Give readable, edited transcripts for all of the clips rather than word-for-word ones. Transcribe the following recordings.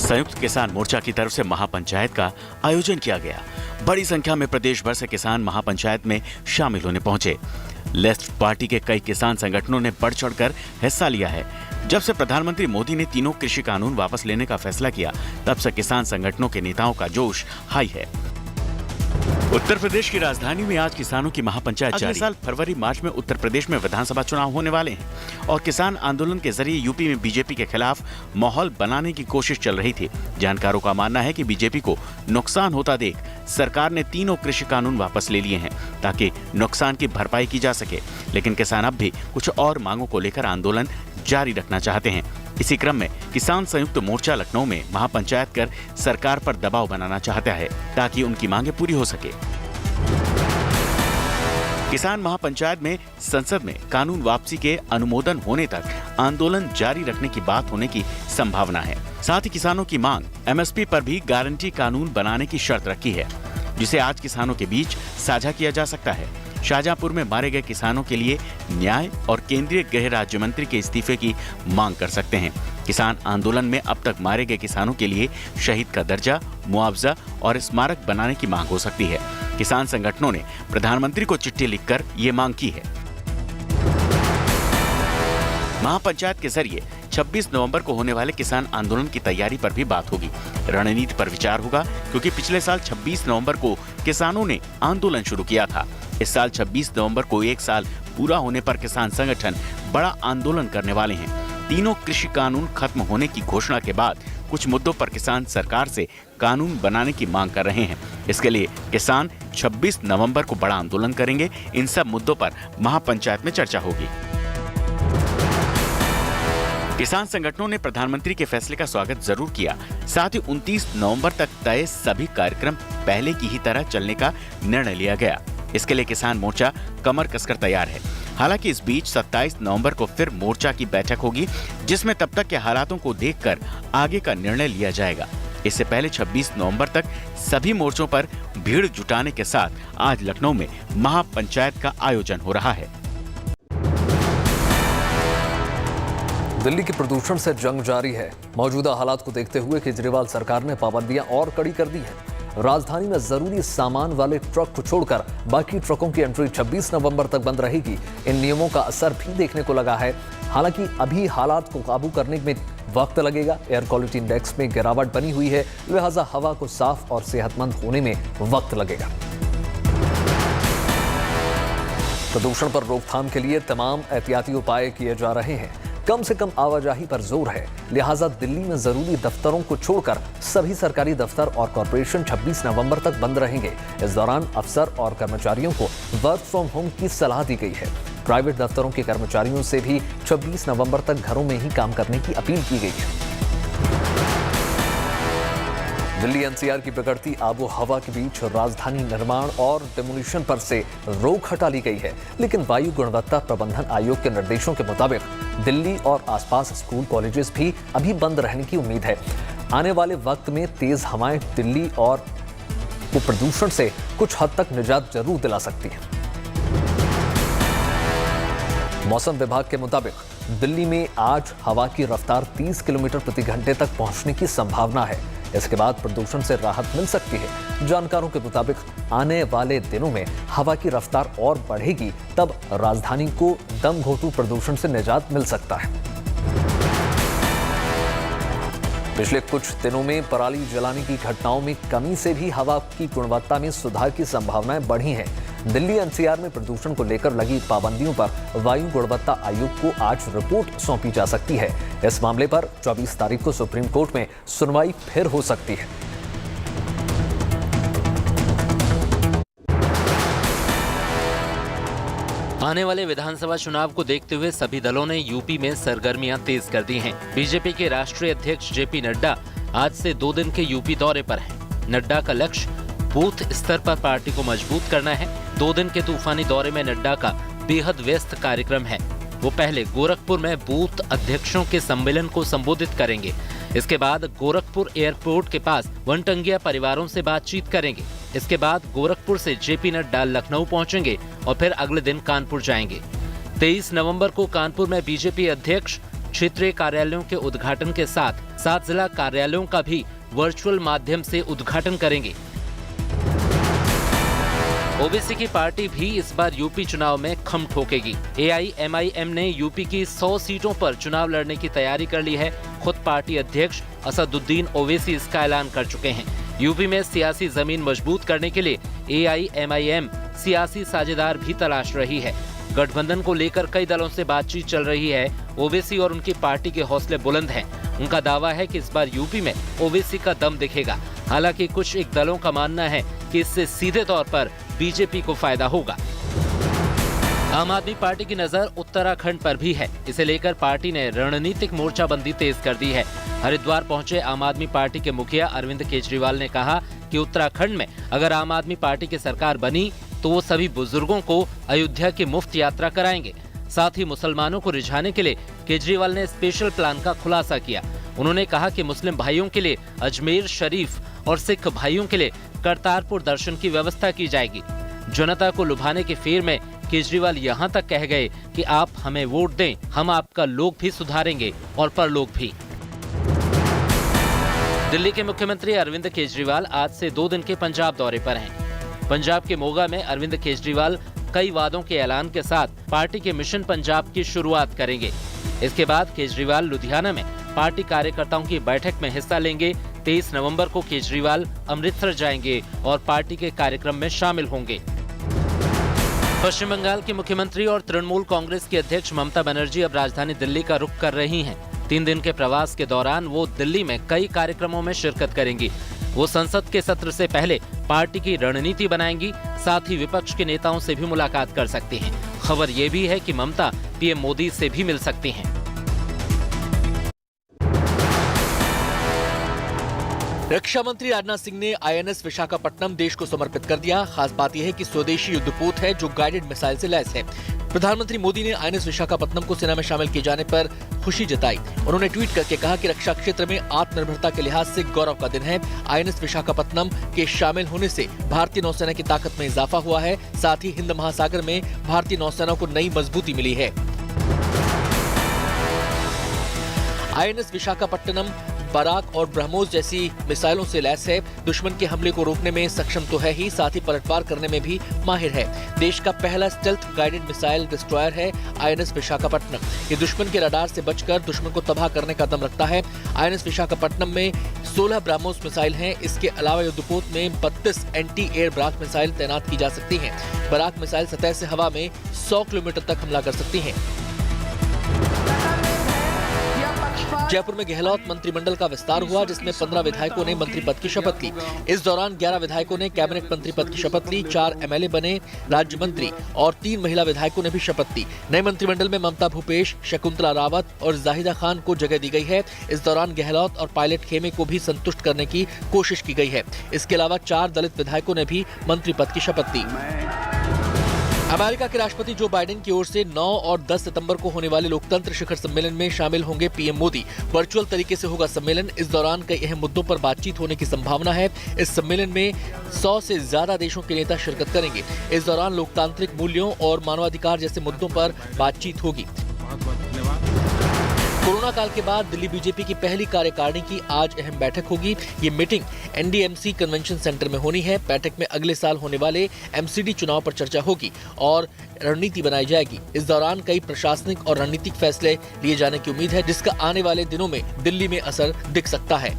संयुक्त किसान मोर्चा की तरफ से महापंचायत का आयोजन किया गया। बड़ी संख्या में प्रदेश भर से किसान महापंचायत में शामिल होने पहुंचे। लेफ्ट पार्टी के कई किसान संगठनों ने बढ़ चढ़कर हिस्सा लिया है। जब से प्रधानमंत्री मोदी ने तीनों कृषि कानून वापस लेने का फैसला किया, तब से किसान संगठनों के नेताओं का जोश हाई है। उत्तर प्रदेश की राजधानी में आज किसानों की महापंचायत जारी। अगले साल फरवरी मार्च में उत्तर प्रदेश में विधानसभा चुनाव होने वाले हैं और किसान आंदोलन के जरिए यूपी में बीजेपी के खिलाफ माहौल बनाने की कोशिश चल रही थी। जानकारों का मानना है कि बीजेपी को नुकसान होता देख सरकार ने तीनों कृषि कानून वापस ले लिए हैं ताकि नुकसान की भरपाई की जा सके। लेकिन किसान अब भी कुछ और मांगों को लेकर आंदोलन जारी रखना चाहते हैं। इसी क्रम में किसान संयुक्त मोर्चा लखनऊ में महापंचायत कर सरकार पर दबाव बनाना चाहता है ताकि उनकी मांगे पूरी हो सके। किसान महापंचायत में संसद में कानून वापसी के अनुमोदन होने तक आंदोलन जारी रखने की बात होने की संभावना है। साथ ही किसानों की मांग एमएसपी पर भी गारंटी कानून बनाने की शर्त रखी है, जिसे आज किसानों के बीच साझा किया जा सकता है। शाहजहांपुर में मारे गए किसानों के लिए न्याय और केंद्रीय गृह राज्य मंत्री के इस्तीफे की मांग कर सकते हैं। किसान आंदोलन में अब तक मारे गए किसानों के लिए शहीद का दर्जा, मुआवजा और स्मारक बनाने की मांग हो सकती है। किसान संगठनों ने प्रधानमंत्री को चिट्ठी लिखकर ये मांग की है। महापंचायत के जरिए 26 नवंबर को होने वाले किसान आंदोलन की तैयारी पर भी बात होगी। रणनीति पर विचार होगा, क्योंकि पिछले साल 26 नवंबर को किसानों ने आंदोलन शुरू किया था। इस साल 26 नवंबर को एक साल पूरा होने पर किसान संगठन बड़ा आंदोलन करने वाले हैं। तीनों कृषि कानून खत्म होने की घोषणा के बाद कुछ मुद्दों पर किसान सरकार से कानून बनाने की मांग कर रहे हैं। इसके लिए किसान 26 नवंबर को बड़ा आंदोलन करेंगे। इन सब मुद्दों पर महापंचायत में चर्चा होगी। किसान संगठनों ने प्रधानमंत्री के फैसले का स्वागत जरूर किया। साथ ही 29 नवंबर तक तय सभी कार्यक्रम पहले की ही तरह चलने का निर्णय लिया गया। इसके लिए किसान मोर्चा कमर कसकर तैयार है। हालांकि इस बीच 27 नवंबर को फिर मोर्चा की बैठक होगी, जिसमें तब तक के हालातों को देखकर आगे का निर्णय लिया जाएगा। इससे पहले 26 नवंबर तक सभी मोर्चों पर भीड़ जुटाने के साथ आज लखनऊ में महापंचायत का आयोजन हो रहा है। दिल्ली के प्रदूषण से जंग जारी है। मौजूदा हालात को देखते हुए केजरीवाल सरकार ने पाबंदियां और कड़ी कर दी हैं। राजधानी में जरूरी सामान वाले ट्रक को छोड़कर बाकी ट्रकों की एंट्री 26 नवंबर तक बंद रहेगी। इन नियमों का असर भी देखने को लगा है। हालांकि अभी हालात को काबू करने में वक्त लगेगा। एयर क्वालिटी इंडेक्स में गिरावट बनी हुई है, लिहाजा हवा को साफ और सेहतमंद होने में वक्त लगेगा। प्रदूषण पर रोकथाम के लिए तमाम एहतियाती उपाय किए जा रहे हैं। कम से कम आवाजाही पर जोर है, लिहाजा दिल्ली में जरूरी दफ्तरों को छोड़कर सभी सरकारी दफ्तर और कॉरपोरेशन 26 नवंबर तक बंद रहेंगे। इस दौरान अफसर और कर्मचारियों को वर्क फ्रॉम होम की सलाह दी गई है। प्राइवेट दफ्तरों के कर्मचारियों से भी 26 नवंबर तक घरों में ही काम करने की अपील की गई है। दिल्ली एनसीआर की बिगड़ती आबो हवा के बीच राजधानी निर्माण और डिमोलिशन पर से रोक हटा ली गई है, लेकिन वायु गुणवत्ता प्रबंधन आयोग के निर्देशों के मुताबिक दिल्ली और आसपास स्कूल कॉलेजेस भी अभी बंद रहने की उम्मीद है। आने वाले वक्त में तेज हवाएं दिल्ली और को प्रदूषण से कुछ हद तक निजात जरूर दिला सकती हैं। मौसम विभाग के मुताबिक दिल्ली में आज हवा की रफ्तार 30 किलोमीटर प्रति घंटे तक पहुंचने की संभावना है। इसके बाद प्रदूषण से राहत मिल सकती है। जानकारों के मुताबिक आने वाले दिनों में हवा की रफ्तार और बढ़ेगी, तब राजधानी को दम घोंटू प्रदूषण से निजात मिल सकता है। पिछले कुछ दिनों में पराली जलाने की घटनाओं में कमी से भी हवा की गुणवत्ता में सुधार की संभावनाएं बढ़ी हैं। दिल्ली एनसीआर में प्रदूषण को लेकर लगी पाबंदियों पर वायु गुणवत्ता आयोग को आज रिपोर्ट सौंपी जा सकती है। इस मामले पर 24 तारीख को सुप्रीम कोर्ट में सुनवाई फिर हो सकती है। आने वाले विधानसभा चुनाव को देखते हुए सभी दलों ने यूपी में सरगर्मियां तेज कर दी हैं। बीजेपी के राष्ट्रीय अध्यक्ष जेपी नड्डा आज से 2 दिन के यूपी दौरे पर हैं। नड्डा का लक्ष्य बूथ स्तर पर पार्टी को मजबूत करना है। 2 दिन के तूफानी दौरे में नड्डा का बेहद व्यस्त कार्यक्रम है। वो पहले गोरखपुर में बूथ अध्यक्षों के सम्मेलन को संबोधित करेंगे। इसके बाद गोरखपुर एयरपोर्ट के पास वनटंगिया परिवारों से बातचीत करेंगे। इसके बाद गोरखपुर से जेपी नड्डा लखनऊ पहुंचेंगे और फिर अगले दिन कानपुर जाएंगे। 23 नवंबर को कानपुर में बीजेपी अध्यक्ष क्षेत्रीय कार्यालयों के उद्घाटन के साथ 7 जिला कार्यालयों का भी वर्चुअल माध्यम से उद्घाटन करेंगे। ओबीसी की पार्टी भी इस बार यूपी चुनाव में खम ठोकेगी। AIMIM ने यूपी की 100 सीटों पर चुनाव लड़ने की तैयारी कर ली है। खुद पार्टी अध्यक्ष असदुद्दीन ओवैसी इसका ऐलान कर चुके हैं। यूपी में सियासी जमीन मजबूत करने के लिए AIMIM सियासी साझेदार भी तलाश रही है। गठबंधन को लेकर कई दलों से बातचीत चल रही है। ओवैसी और उनकी पार्टी के हौसले बुलंद हैं। उनका दावा है कि इस बार यूपी में ओवैसी का दम दिखेगा। हालांकि कुछ एक दलों का मानना है कि इससे सीधे तौर पर बीजेपी को फायदा होगा। आम आदमी पार्टी की नजर उत्तराखंड पर भी है। इसे लेकर पार्टी ने रणनीतिक मोर्चाबंदी तेज कर दी है। हरिद्वार पहुंचे आम आदमी पार्टी के मुखिया अरविंद केजरीवाल ने कहा कि उत्तराखंड में अगर आम आदमी पार्टी की सरकार बनी तो वो सभी बुजुर्गों को अयोध्या की मुफ्त यात्रा कराएंगे। साथ ही मुसलमानों को रिझाने के लिए केजरीवाल ने स्पेशल प्लान का खुलासा किया। उन्होंने कहा कि मुस्लिम भाइयों के लिए अजमेर शरीफ और सिख भाइयों के लिए करतारपुर दर्शन की व्यवस्था की जाएगी। जनता को लुभाने के फेर में केजरीवाल यहां तक कह गए कि आप हमें वोट दें, हम आपका लोक भी सुधारेंगे और परलोक भी। दिल्ली के मुख्यमंत्री अरविंद केजरीवाल आज से 2 दिन के पंजाब दौरे पर हैं। पंजाब के मोगा में अरविंद केजरीवाल कई वादों के ऐलान के साथ पार्टी के मिशन पंजाब की शुरुआत करेंगे। इसके बाद केजरीवाल लुधियाना में पार्टी कार्यकर्ताओं की बैठक में हिस्सा लेंगे। 23 नवंबर को केजरीवाल अमृतसर जाएंगे और पार्टी के कार्यक्रम में शामिल होंगे। पश्चिम बंगाल के मुख्यमंत्री और तृणमूल कांग्रेस की अध्यक्ष ममता बनर्जी अब राजधानी दिल्ली का रुख कर रही हैं। 3 दिन के प्रवास के दौरान वो दिल्ली में कई कार्यक्रमों में शिरकत करेंगी। वो संसद के सत्र से पहले पार्टी की रणनीति बनाएंगी। साथ ही विपक्ष के नेताओं से भी मुलाकात कर सकती हैं। खबर ये भी है कि ममता पीएम मोदी से भी मिल सकती हैं। रक्षा मंत्री राजनाथ सिंह ने INS विशाखापट्टनम देश को समर्पित कर दिया। खास बात यह है कि स्वदेशी युद्धपोत है जो गाइडेड मिसाइल से लैस है। प्रधानमंत्री मोदी ने INS विशाखापट्टनम को सेना में शामिल किए जाने पर खुशी जताई। उन्होंने ट्वीट करके कहा कि रक्षा क्षेत्र में आत्मनिर्भरता के लिहाज से गौरव का दिन है। INS विशाखापट्टनम के शामिल होने से भारतीय नौसेना की ताकत में इजाफा हुआ है। साथ ही हिंद महासागर में भारतीय नौसेना को नई मजबूती मिली है। INS विशाखापट्टनम बराक और ब्रह्मोस जैसी मिसाइलों से लैस है। दुश्मन के हमले को रोकने में सक्षम तो है ही, साथ ही पलटवार करने में भी माहिर है। देश का पहला स्टेल्थ गाइडेड मिसाइल डिस्ट्रॉयर है INS विशाखापट्टनम। ये दुश्मन के रडार से बचकर दुश्मन को तबाह करने का दम रखता है। INS विशाखापट्टनम में 16 ब्रह्मोस मिसाइल हैं। इसके अलावा युद्धपोत में 32 एंटी एयर बराक मिसाइल तैनात की जा सकती हैं। बराक मिसाइल सतह से हवा में 100 किलोमीटर तक हमला कर सकती हैं। जयपुर में गहलोत मंत्रिमंडल का विस्तार हुआ, जिसमें 15 विधायकों ने मंत्री पद की शपथ ली। इस दौरान 11 विधायकों ने कैबिनेट मंत्री पद की शपथ ली, 4 MLA बने राज्य मंत्री और 3 महिला विधायकों ने भी शपथ ली। नए मंत्रिमंडल में ममता भूपेश, शकुंतला रावत और जाहिदा खान को जगह दी गई है। इस दौरान गहलोत और पायलट खेमे को भी संतुष्ट करने की कोशिश की गई है। इसके अलावा 4 दलित विधायकों ने भी मंत्री पद की शपथ ली। अमेरिका के राष्ट्रपति जो बाइडेन की ओर से 9 और 10 सितंबर को होने वाले लोकतंत्र शिखर सम्मेलन में शामिल होंगे पीएम मोदी। वर्चुअल तरीके से होगा सम्मेलन। इस दौरान कई अहम मुद्दों पर बातचीत होने की संभावना है। इस सम्मेलन में 100 से ज्यादा देशों के नेता शिरकत करेंगे। इस दौरान लोकतांत्रिक मूल्यों और मानवाधिकार जैसे मुद्दों पर बातचीत होगी। कोरोना काल के बाद दिल्ली बीजेपी की पहली कार्यकारिणी की आज अहम बैठक होगी। ये मीटिंग NDMC कन्वेंशन सेंटर में होनी है। बैठक में अगले साल होने वाले MCD चुनाव पर चर्चा होगी और रणनीति बनाई जाएगी। इस दौरान कई प्रशासनिक और रणनीतिक फैसले लिए जाने की उम्मीद है, जिसका आने वाले दिनों में दिल्ली में असर दिख सकता है।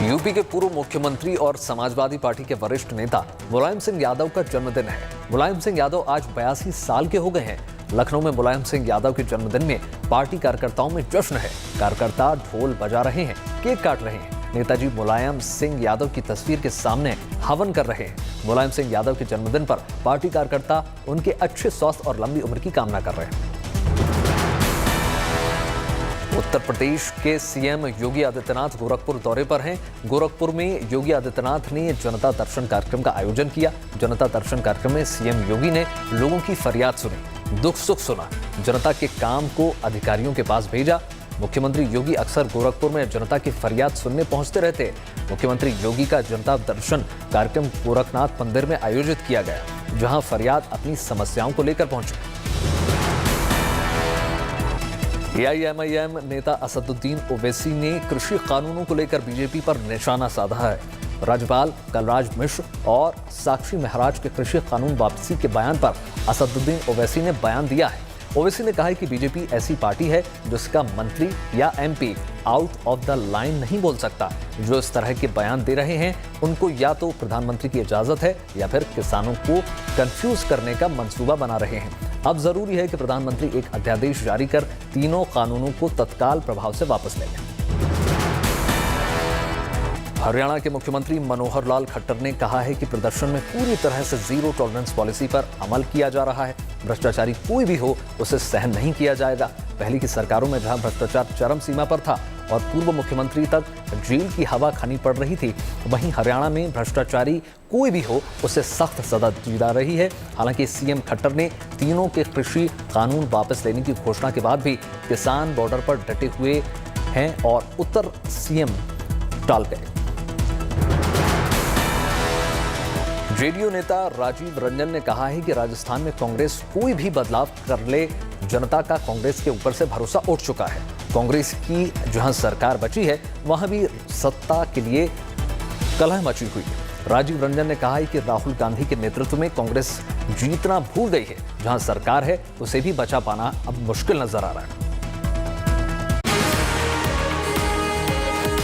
यूपी के पूर्व मुख्यमंत्री और समाजवादी पार्टी के वरिष्ठ नेता मुलायम सिंह यादव का जन्मदिन है। मुलायम सिंह यादव आज 82 साल के हो गए हैं। लखनऊ में मुलायम सिंह यादव के जन्मदिन में पार्टी कार्यकर्ताओं में जश्न है। कार्यकर्ता ढोल बजा रहे हैं, केक काट रहे हैं। नेताजी मुलायम सिंह यादव की तस्वीर के सामने हवन कर रहे हैं। मुलायम सिंह यादव के जन्मदिन पर पार्टी कार्यकर्ता उनके अच्छे स्वास्थ्य और लंबी उम्र की कामना कर रहे हैं। उत्तर प्रदेश के सीएम योगी आदित्यनाथ गोरखपुर दौरे पर हैं। गोरखपुर में योगी आदित्यनाथ ने जनता दर्शन कार्यक्रम का आयोजन किया। जनता दर्शन कार्यक्रम में सीएम योगी ने लोगों की फरियाद सुनी, दुख सुख सुना, जनता के काम को अधिकारियों के पास भेजा। मुख्यमंत्री योगी अक्सर गोरखपुर में जनता की फरियाद सुनने पहुंचते रहते। मुख्यमंत्री योगी का जनता दर्शन कार्यक्रम गोरखनाथ मंदिर में आयोजित किया गया, जहां फरियाद अपनी समस्याओं को लेकर पहुंचे। एआईएमआईएम नेता असदुद्दीन ओवैसी ने कृषि कानूनों को लेकर बीजेपी पर निशाना साधा है। राज्यपाल कलराज मिश्र और साक्षी महाराज के कृषि कानून वापसी के बयान पर असदुद्दीन ओवैसी ने बयान दिया है। ओवैसी ने कहा है कि बीजेपी ऐसी पार्टी है जिसका मंत्री या MP out of the line नहीं बोल सकता। जो इस तरह के बयान दे रहे हैं उनको या तो प्रधानमंत्री की इजाजत है या फिर किसानों को कंफ्यूज करने का मंसूबा बना रहे हैं। अब जरूरी है कि प्रधानमंत्री एक अध्यादेश जारी कर तीनों कानूनों को तत्काल प्रभाव से वापस ले लें। हरियाणा के मुख्यमंत्री मनोहर लाल खट्टर ने कहा है कि प्रदर्शन में पूरी तरह से जीरो टॉलरेंस पॉलिसी पर अमल किया जा रहा है। भ्रष्टाचारी कोई भी हो उसे सहन नहीं किया जाएगा। पहले की सरकारों में जहां भ्रष्टाचार चरम सीमा पर था और पूर्व मुख्यमंत्री तक जेल की हवा खानी पड़ रही थी, वहीं हरियाणा में भ्रष्टाचारी कोई भी हो उसे सख्त सजा दी जा रही है। हालांकि सीएम खट्टर ने तीनों के कृषि कानून वापस लेने की घोषणा के बाद भी किसान बॉर्डर पर डटे हुए हैं और उत्तर सीएम टाल गए। जेडीयू नेता राजीव रंजन ने कहा है कि राजस्थान में कांग्रेस कोई भी बदलाव कर ले, जनता का कांग्रेस के ऊपर से भरोसा उठ चुका है। कांग्रेस की जहां सरकार बची है वहां भी सत्ता के लिए कलह मची हुई है। राजीव रंजन ने कहा है कि राहुल गांधी के नेतृत्व में कांग्रेस जीतना भूल गई है। जहां सरकार है उसे भी बचा पाना अब मुश्किल नजर आ रहा है।